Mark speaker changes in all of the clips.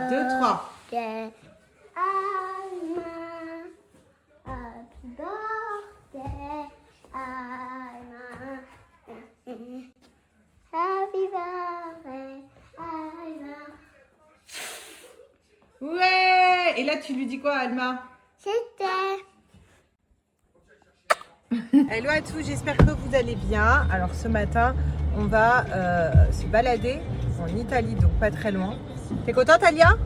Speaker 1: 2, 3.
Speaker 2: Alma, happy birthday, Alma. Happy birthday, Alma.
Speaker 1: Ouais. Et là, tu lui dis quoi, Alma?
Speaker 2: C'était.
Speaker 1: Hello à tous, j'espère que vous allez bien. Alors ce matin, on va se balader en Italie, donc pas très loin. T'es contente, Alia?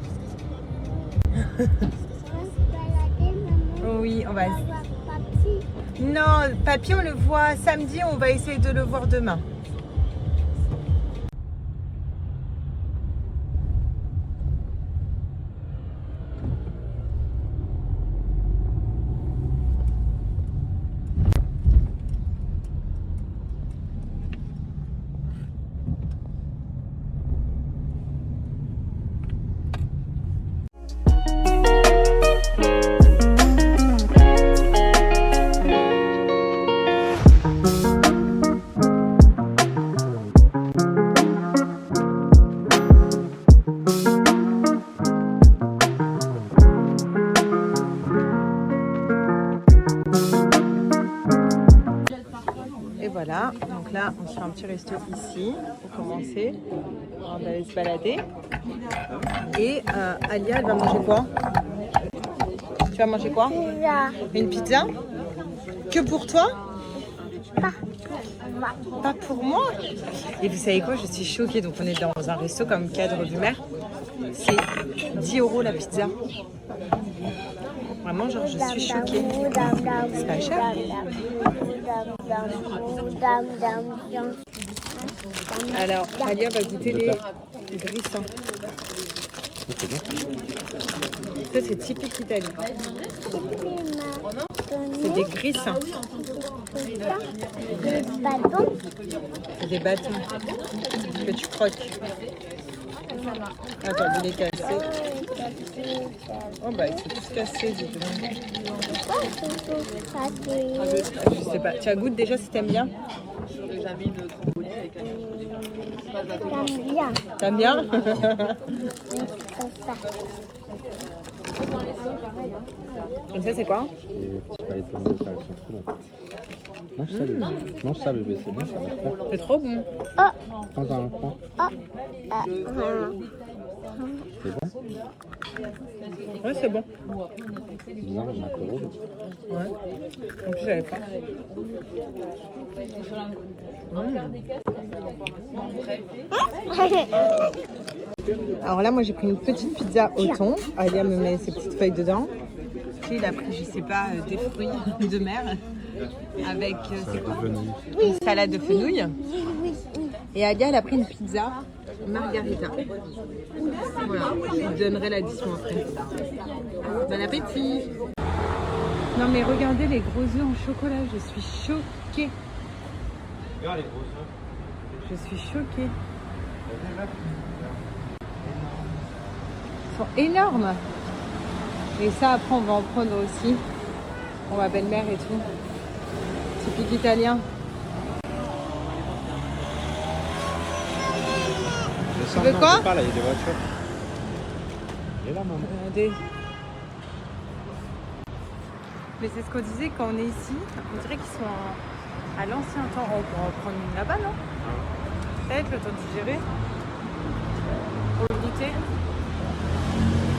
Speaker 1: Oui, on va. Non, papy, on le voit samedi, on va essayer de le voir demain. Et voilà, donc là on se fait un petit resto ici pour commencer. On va aller se balader. Et Alia, elle va manger quoi? Tu vas manger quoi?
Speaker 2: Pizza.
Speaker 1: Une pizza? Que pour toi?
Speaker 2: Pas.
Speaker 1: Pas pour moi? Et vous savez quoi? Je suis choquée. Donc on est dans un resto comme Cadre du Maire. C'est 10 € la pizza. Vraiment, genre, je suis choquée. C'est pas cher. Alors, Alia va goûter les grissins. Ça, c'est typique italien. C'est des grissins. C'est des bâtons que tu croques. Attends, il est cassé. Oh bah, il s'est tous cassés, dis donc. Je sais pas. Tu as goûté déjà si t'aimes bien? T'aimes bien? Et ça, c'est quoi?
Speaker 3: Mange ça, bébé, c'est bon, ça va faire.
Speaker 1: C'est trop bon.
Speaker 3: Prends un coin. C'est bon?
Speaker 1: Ouais, c'est bon.
Speaker 3: C'est bizarre, on a que rouge.
Speaker 1: Ouais. En plus, j'avais pas. Alors là, moi, j'ai pris une petite pizza au thon. Alia me met ses petites feuilles dedans. Puis il a pris, je sais pas, des fruits de mer avec c'est quoi? Une salade de fenouil. Et Alia, elle a pris une pizza margarita. Voilà, je vous donnerai l'addition après. Bon appétit! Non mais regardez les gros œufs en chocolat, je suis choquée.
Speaker 3: Regarde les gros œufs.
Speaker 1: Je suis choquée. Ils sont énormes. Et ça après on va en prendre aussi. Pour ma belle-mère et tout. Typique italien.
Speaker 3: Tu
Speaker 1: veux quoi?
Speaker 3: Pas, là, il y a des voitures. Il est là, maman.
Speaker 1: Regardez. Mais c'est ce qu'on disait quand on est ici. On dirait qu'ils sont à l'ancien temps. On pourra en prendre une là-bas, non? Peut-être le temps de digérer. Pour le goûter.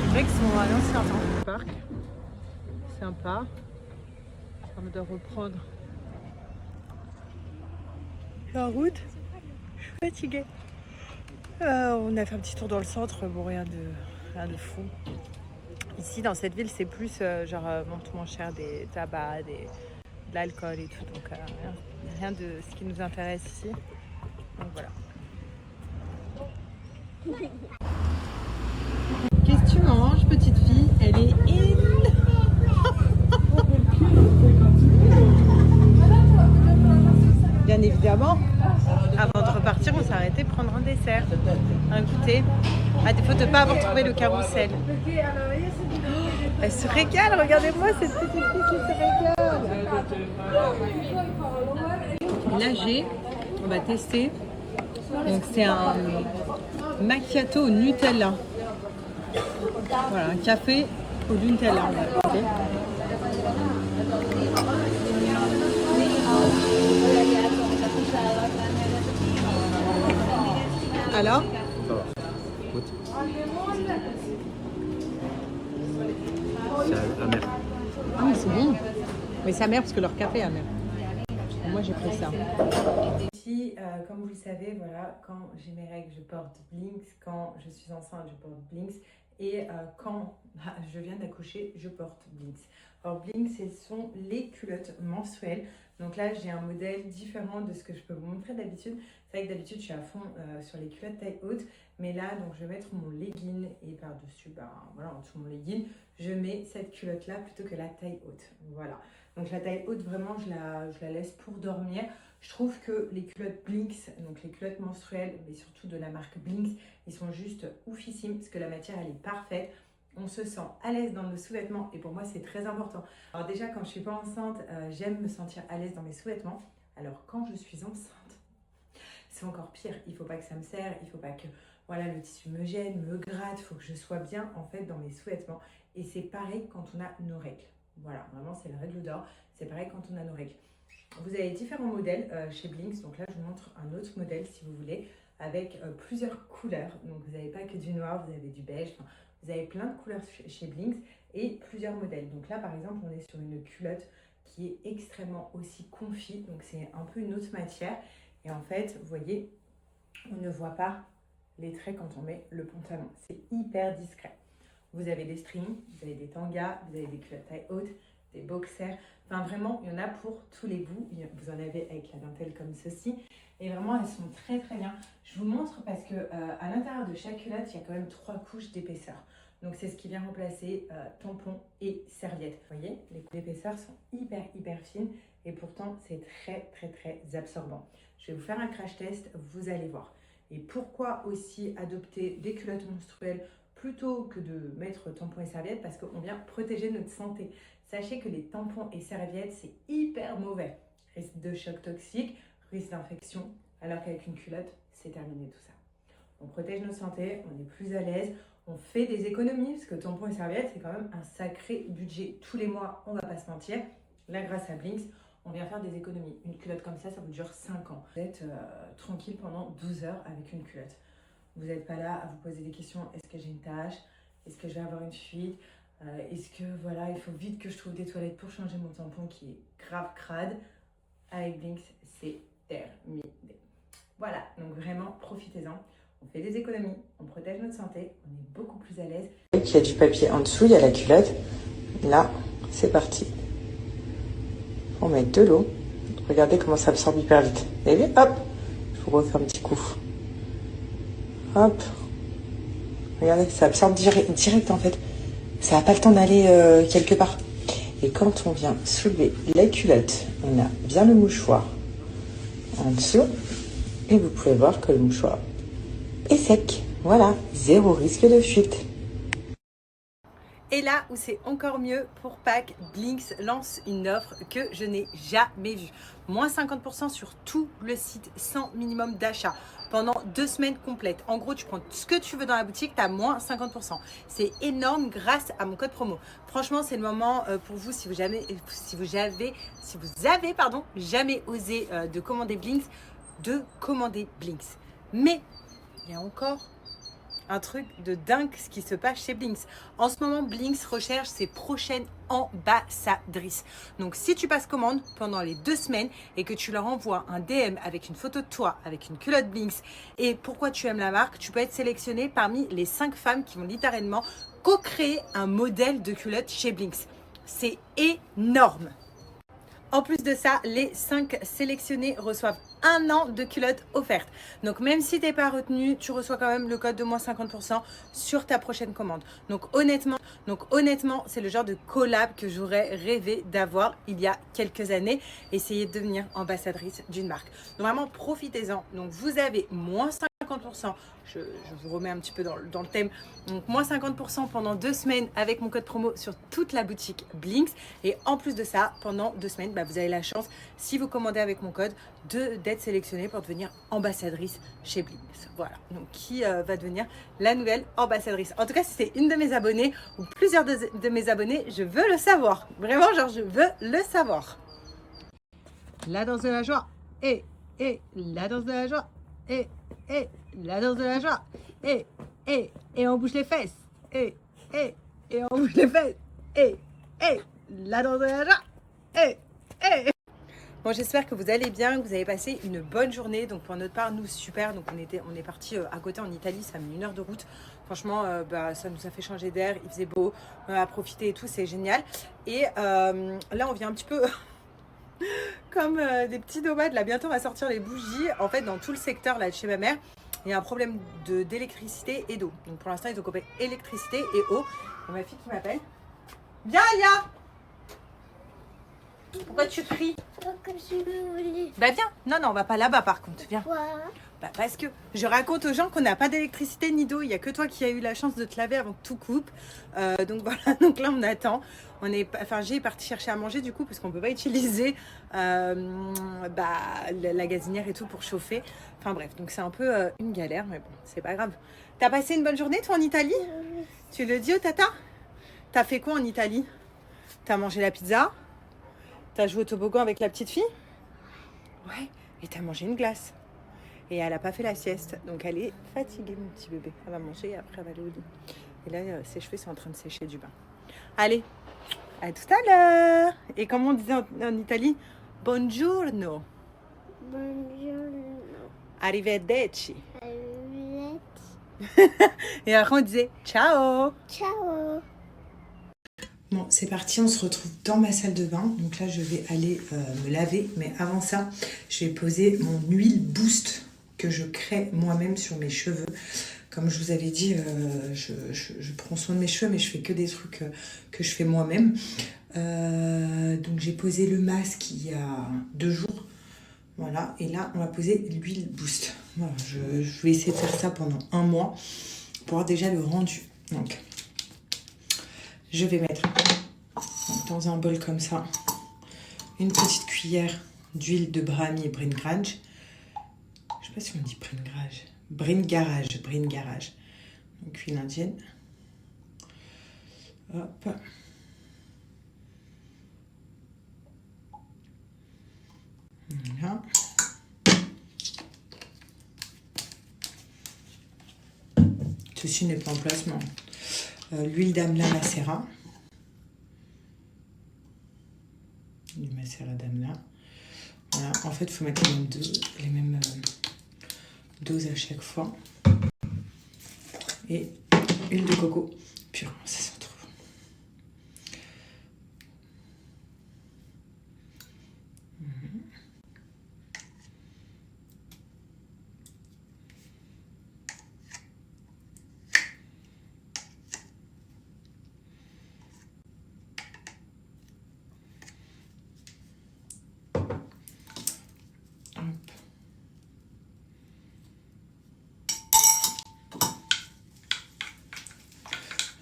Speaker 1: On dirait qu'ils sont à l'ancien temps. Le parc. Sympa. On doit reprendre la route. Je suis fatiguée. On a fait un petit tour dans le centre. Bon, rien de fou. Ici, dans cette ville, c'est plus monte moins cher des tabacs, de l'alcool et tout. Donc, rien de ce qui nous intéresse ici. Donc, voilà. Qu'est-ce que tu manges, petite fille? Elle est énorme. Bien évidemment, avant de repartir, on s'est arrêté prendre un dessert, un goûter. À défaut de ne pas avoir trouvé le carrousel. Elle se régale, regardez-moi cette petite fille qui se régale. Là, on va tester. Donc, c'est un macchiato au Nutella. Voilà, un café au Nutella. Okay. Alors?
Speaker 3: Ça va. Goûte. C'est amer.
Speaker 1: Ah mais c'est bon. Mais c'est amer parce que leur café est amer. Moi j'ai pris ça. Ici, comme vous le savez, voilà, quand j'ai mes règles, je porte Blinks. Quand je suis enceinte, je porte Blinks. Et quand je viens d'accoucher, je porte Blinks. Alors Blinks, ce sont les culottes menstruelles. Donc là, j'ai un modèle différent de ce que je peux vous montrer d'habitude. C'est vrai que d'habitude, je suis à fond sur les culottes taille haute. Mais là, donc, je vais mettre mon legging et par-dessus, voilà, en dessous de mon legging, je mets cette culotte-là plutôt que la taille haute. Voilà. Donc la taille haute, vraiment, je la laisse pour dormir. Je trouve que les culottes Blinks, donc les culottes menstruelles, mais surtout de la marque Blinks, ils sont juste oufissimes parce que la matière, elle est parfaite. On se sent à l'aise dans nos sous-vêtements et pour moi, c'est très important. Alors déjà, quand je ne suis pas enceinte, j'aime me sentir à l'aise dans mes sous-vêtements. Alors quand je suis enceinte, c'est encore pire. Il ne faut pas que ça me serre, il ne faut pas que voilà, le tissu me gêne, me gratte. Il faut que je sois bien en fait dans mes sous-vêtements. Et c'est pareil quand on a nos règles. Voilà, vraiment, c'est la règle d'or. C'est pareil quand on a nos règles. Vous avez différents modèles chez Blinks. Donc là, je vous montre un autre modèle si vous voulez, avec plusieurs couleurs. Donc vous n'avez pas que du noir, vous avez du beige. Enfin, vous avez plein de couleurs chez Blinks et plusieurs modèles. Donc là, par exemple, on est sur une culotte qui est extrêmement aussi confie. Donc c'est un peu une autre matière. Et en fait, vous voyez, on ne voit pas les traits quand on met le pantalon. C'est hyper discret. Vous avez des strings, vous avez des tangas, vous avez des culottes taille haute, des boxers. Enfin, vraiment, il y en a pour tous les goûts. Vous en avez avec la dentelle comme ceci. Et vraiment, elles sont très, très bien. Je vous montre parce que à l'intérieur de chaque culotte, il y a quand même 3 couches d'épaisseur. Donc, c'est ce qui vient remplacer tampon et serviette. Vous voyez, les couches d'épaisseur sont hyper, hyper fines. Et pourtant, c'est très, très, très absorbant. Je vais vous faire un crash test, vous allez voir. Et pourquoi aussi adopter des culottes menstruelles plutôt que de mettre tampons et serviettes? Parce qu'on vient protéger notre santé. Sachez que les tampons et serviettes, c'est hyper mauvais. Risque de choc toxique, risque d'infection, alors qu'avec une culotte, c'est terminé tout ça. On protège notre santé, on est plus à l'aise, on fait des économies, parce que tampons et serviettes, c'est quand même un sacré budget tous les mois, on ne va pas se mentir. Là, grâce à Blinks, on vient faire des économies. Une culotte comme ça vous dure 5 ans. Vous êtes tranquille pendant 12 heures avec une culotte. Vous n'êtes pas là à vous poser des questions. Est-ce que j'ai une tache? Est-ce que je vais avoir une fuite? Est-ce que voilà, il faut vite que je trouve des toilettes pour changer mon tampon qui est grave crade? Avec Blinks, c'est terminé. Voilà, donc vraiment, profitez-en. On fait des économies, on protège notre santé, on est beaucoup plus à l'aise. Il y a du papier en dessous, il y a la culotte. Là, c'est parti. On met de l'eau. Regardez comment ça absorbe hyper vite. Vous avez vu? Hop! Je vous refais un petit coup. Hop! Regardez, ça absorbe direct en fait. Ça n'a pas le temps d'aller quelque part. Et quand on vient soulever la culotte, on a bien le mouchoir en dessous. Et vous pouvez voir que le mouchoir est sec. Voilà, 0 risque de fuite. Et là où c'est encore mieux, pour Pâques, Blinks lance une offre que je n'ai jamais vue. Moins 50% sur tout le site, sans minimum d'achat, pendant 2 semaines complètes. En gros, tu prends ce que tu veux dans la boutique, tu as moins 50%. C'est énorme grâce à mon code promo. Franchement, c'est le moment pour vous, si vous avez jamais osé de commander Blinks, de commander Blinks. Mais il y a encore un truc de dingue ce qui se passe chez Blinks. En ce moment, Blinks recherche ses prochaines ambassadrices. Donc, si tu passes commande pendant les 2 semaines et que tu leur envoies un DM avec une photo de toi, avec une culotte Blinks et pourquoi tu aimes la marque, tu peux être sélectionné parmi les 5 femmes qui vont littéralement co-créer un modèle de culotte chez Blinks. C'est énorme. En plus de ça, les 5 sélectionnés reçoivent 1 an de culotte offerte. Donc même si tu n'es pas retenu, tu reçois quand même le code de moins 50% sur ta prochaine commande. Donc honnêtement, c'est le genre de collab que j'aurais rêvé d'avoir il y a quelques années. Essayer de devenir ambassadrice d'une marque. Donc vraiment, profitez-en. Donc vous avez moins 50%. Je vous remets un petit peu dans le thème. Donc moins 50% pendant 2 semaines avec mon code promo sur toute la boutique Blinks. Et en plus de ça, pendant 2 semaines, vous avez la chance, si vous commandez avec mon code, d'être sélectionné pour devenir ambassadrice chez Blinks. Voilà, donc qui va devenir la nouvelle ambassadrice. En tout cas, si c'est une de mes abonnées ou plusieurs de mes abonnés, je veux le savoir. Vraiment, genre, je veux le savoir. La danse de la joie. Et la danse de la joie. Et la danse de la joie. Et on bouge les fesses. Et on bouge les fesses. Et la danse de la joie. Bon, j'espère que vous allez bien, que vous avez passé une bonne journée. Donc pour notre part, nous super. Donc on est parti à côté en Italie, ça a mis 1 heure de route. Franchement, ça nous a fait changer d'air, il faisait beau, on a profité et tout, c'est génial. Et là, on vient un petit peu comme des petits nomades. Là, bientôt, on va sortir les bougies. En fait, dans tout le secteur là de chez ma mère, il y a un problème d'électricité et d'eau. Donc pour l'instant, ils ont coupé électricité et eau. Et ma fille qui m'appelle. Viens, Alia! Pourquoi tu cries? Bah viens. Non, on va pas là-bas par contre. Viens. Parce que je raconte aux gens qu'on n'a pas d'électricité ni d'eau. Il n'y a que toi qui as eu la chance de te laver avant que tout coupe. Donc voilà, donc là on attend. J'ai parti chercher à manger du coup parce qu'on ne peut pas utiliser la gazinière et tout pour chauffer. Enfin bref, donc c'est un peu une galère, mais bon, c'est pas grave. T'as passé une bonne journée toi en Italie? Tu le dis au tata? T'as fait quoi en Italie? T'as mangé la pizza? T'as joué au toboggan avec la petite fille? Ouais, et t'as mangé une glace. Et elle n'a pas fait la sieste, donc elle est fatiguée, mon petit bébé. Elle va manger et après elle va aller au lit. Et là, ses cheveux sont en train de sécher du bain. Allez, à tout à l'heure. Et comme on disait en Italie, buongiorno.
Speaker 2: Buongiorno.
Speaker 1: Arrivederci.
Speaker 2: Arrivederci.
Speaker 1: Et après on disait ciao.
Speaker 2: Ciao.
Speaker 1: Bon, c'est parti, on se retrouve dans ma salle de bain. Donc là, je vais aller me laver. Mais avant ça, je vais poser mon huile Boost que je crée moi-même sur mes cheveux. Comme je vous avais dit, je prends soin de mes cheveux, mais je fais que des trucs que je fais moi-même. Donc j'ai posé le masque il y a 2 jours. Voilà, et là, on va poser l'huile Boost. Voilà, je vais essayer de faire ça pendant 1 mois pour avoir déjà le rendu. Donc, je vais mettre dans un bol comme ça une petite cuillère d'huile de Brahmi Bringraj. Je sais pas si on dit Bringarage. Donc huile indienne. Hop. Voilà. Ceci n'est pas en placement. L'huile d'amla macérat. Du macérat d'amla. Voilà. En fait, il faut mettre les mêmes doses à chaque fois. Et huile de coco. Purée, ça sent trop bon.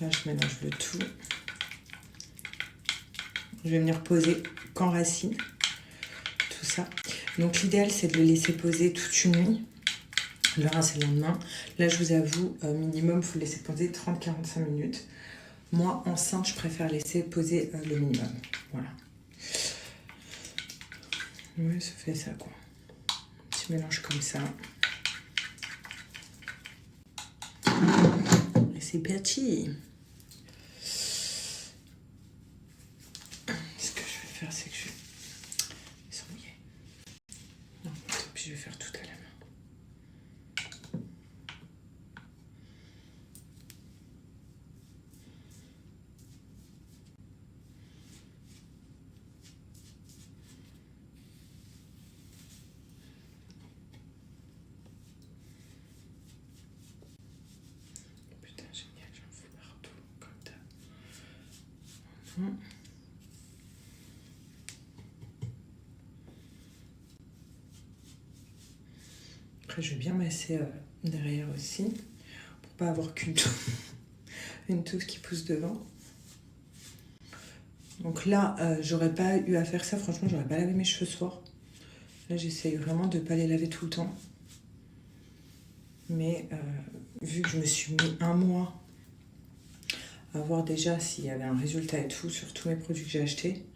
Speaker 1: Là, je mélange le tout. Je vais venir poser qu'enracine tout ça. Donc, l'idéal, c'est de le laisser poser toute une nuit. Le rincer le lendemain. Là, je vous avoue, minimum, il faut le laisser poser 30-45 minutes. Moi, enceinte, je préfère laisser poser le minimum. Voilà. Oui, ça fait ça, quoi. Un petit mélange comme ça. Et c'est parti. Ce que je vais faire, c'est que ils sont mouillés. Non, tant pis, je vais faire tout à la main. Putain, génial, j'en fous partout, comme ça. Après, je vais bien masser derrière aussi, pour pas avoir qu'une une touffe qui pousse devant. Donc là, j'aurais pas eu à faire ça, franchement, j'aurais pas lavé mes cheveux ce soir. Là, j'essaye vraiment de pas les laver tout le temps. Mais vu que je me suis mis un mois à voir déjà s'il y avait un résultat et tout sur tous mes produits que j'ai achetés.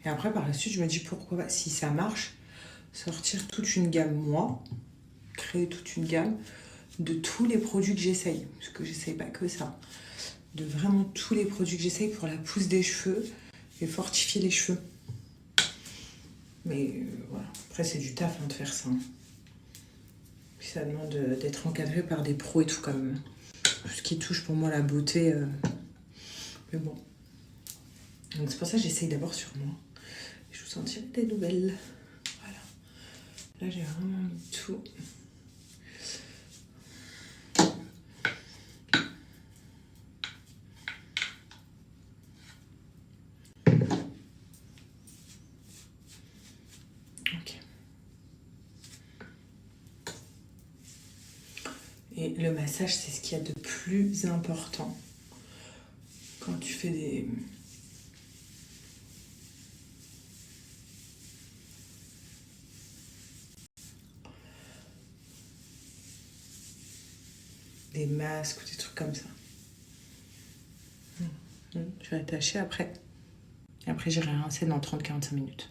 Speaker 1: Et après, par la suite, je me dis pourquoi pas, si ça marche, sortir toute une gamme, moi, créer toute une gamme de tous les produits que j'essaye. Parce que j'essaye pas que ça. De vraiment tous les produits que j'essaye pour la pousse des cheveux et fortifier les cheveux. Mais voilà, après c'est du taf de faire ça. Puis ça demande d'être encadré par des pros et tout comme ce qui touche pour moi la beauté. Mais bon. Donc c'est pour ça que j'essaye d'abord sur moi. Je vous en tirer des nouvelles. Voilà. Là j'ai vraiment mis tout. Et le massage, c'est ce qu'il y a de plus important quand tu fais des masques ou des trucs comme ça. Je vais attacher après. Et après, j'irai rincer dans 30-45 minutes.